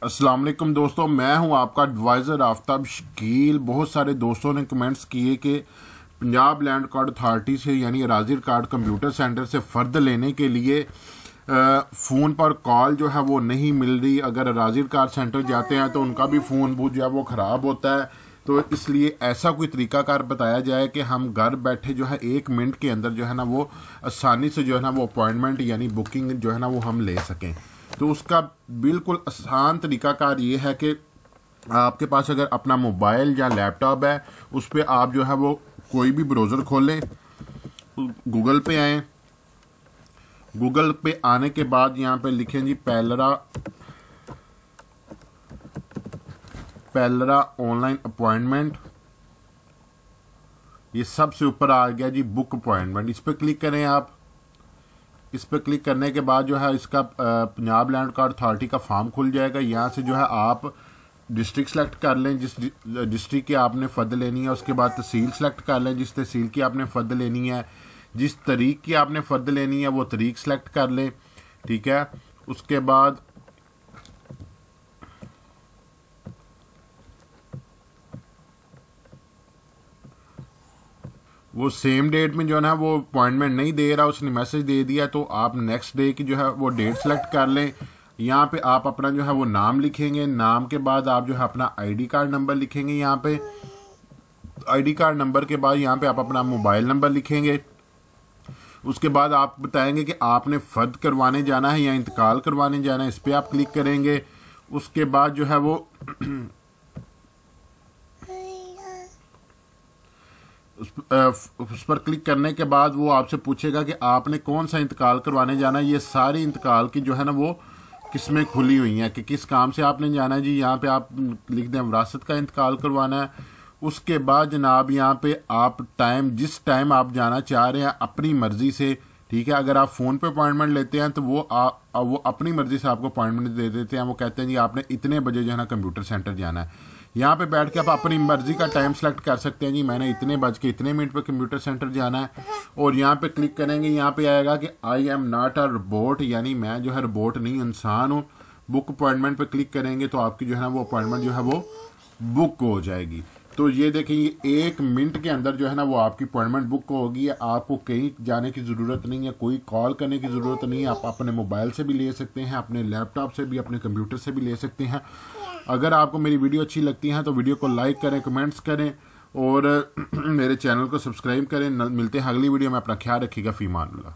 अस्सलाम वालेकुम दोस्तों, मैं हूं आपका एडवाइज़र आफ्ताब शकील। बहुत सारे दोस्तों ने कमेंट्स किए कि पंजाब लैंड कार्ड अथॉरिटी से यानी अराजी रिकॉर्ड कंप्यूटर सेंटर से फ़र्द लेने के लिए फ़ोन पर कॉल जो है वो नहीं मिल रही। अगर अराजी रिकॉर्ड सेंटर जाते हैं तो उनका भी फ़ोन जो है वो ख़राब होता है। तो इसलिए ऐसा कोई तरीकाकार बताया जाए कि हम घर बैठे जो है 1 मिनट के अंदर जो है ना वो आसानी से जो है ना वो अपॉइंटमेंट यानी बुकिंग जो है ना वो हम ले सकें। तो उसका बिल्कुल आसान तरीकाकार ये है कि आपके पास अगर अपना मोबाइल या लैपटॉप है, उस पर आप जो है वो कोई भी ब्राउज़र खोलें, गूगल पे आएँ। गूगल पे आने के बाद यहाँ पे लिखें जी पैलरा ऑनलाइन अपॉइंटमेंट। ये सबसे ऊपर आ गया जी बुक अपॉइंटमेंट। इस पर क्लिक करें आप। इस पर क्लिक करने के बाद जो है इसका पंजाब लैंड कार्ड अथॉरिटी का फॉर्म खुल जाएगा। यहाँ से जो है आप डिस्ट्रिक्ट सेलेक्ट कर लें जिस डिस्ट्रिक्ट की आपने फ़र्द लेनी है। उसके बाद तहसील सेलेक्ट कर लें जिस तहसील की आपने फ़र्द लेनी है। जिस तारीख की आपने फ़र्द लेनी है वो तारीख सेलेक्ट कर लें, ठीक है। उसके बाद वो सेम डेट में जो है ना वो अपॉइंटमेंट नहीं दे रहा, उसने मैसेज दे दिया, तो आप नेक्स्ट डे की जो है वो डेट सेलेक्ट कर लें। यहाँ पे आप अपना जो है वो नाम लिखेंगे। नाम के बाद आप जो है अपना आईडी कार्ड नंबर लिखेंगे। यहाँ पे आईडी कार्ड नंबर के बाद यहाँ पे आप अपना मोबाइल नंबर लिखेंगे। उसके बाद आप बताएंगे कि आपने फ़र्द करवाने जाना है या इंतकाल करवाने जाना है। इस पर आप क्लिक करेंगे। उसके बाद जो है वो उस पर क्लिक करने के बाद वो आपसे पूछेगा कि आपने कौन सा इंतकाल करवाने जाना है। ये सारी इंतकाल की जो है ना वो किस्में खुली हुई हैं कि किस काम से आपने जाना है जी। यहाँ पे आप लिख दें विरासत का इंतकाल करवाना है। उसके बाद जनाब यहाँ पे आप जिस टाइम आप जाना चाह रहे हैं अपनी मर्ज़ी से, ठीक है। अगर आप फ़ोन पे अपॉइंटमेंट लेते हैं तो वो अपनी मर्ज़ी से आपको अपॉइंटमेंट दे देते हैं। वो कहते हैं जी आपने इतने बजे जो है ना कंप्यूटर सेंटर जाना है। यहाँ पे बैठ के आप अपनी मर्ज़ी का टाइम सेलेक्ट कर सकते हैं जी, मैंने इतने बज के इतने मिनट पे कंप्यूटर सेंटर जाना है। और यहाँ पे क्लिक करेंगे। यहाँ पे आएगा कि I am not a robot, यानी मैं जो है रोबोट नहीं इंसान हूँ। बुक अपॉइंटमेंट पे क्लिक करेंगे तो आपकी जो है ना वो अपॉइंटमेंट जो है वो बुक हो जाएगी। तो ये देखिए 1 मिनट के अंदर जो है ना वो आपकी अपॉइंटमेंट बुक होगी। आपको कहीं जाने की ज़रूरत नहीं है, कोई कॉल करने की ज़रूरत नहीं है। आप अपने मोबाइल से भी ले सकते हैं, अपने लैपटॉप से भी, अपने कंप्यूटर से भी ले सकते हैं। अगर आपको मेरी वीडियो अच्छी लगती है तो वीडियो को लाइक करें, कमेंट्स करें और मेरे चैनल को सब्सक्राइब करें। मिलते हैं अगली वीडियो में। अपना ख्याल रखिएगा। फ़ी अमान अल्लाह।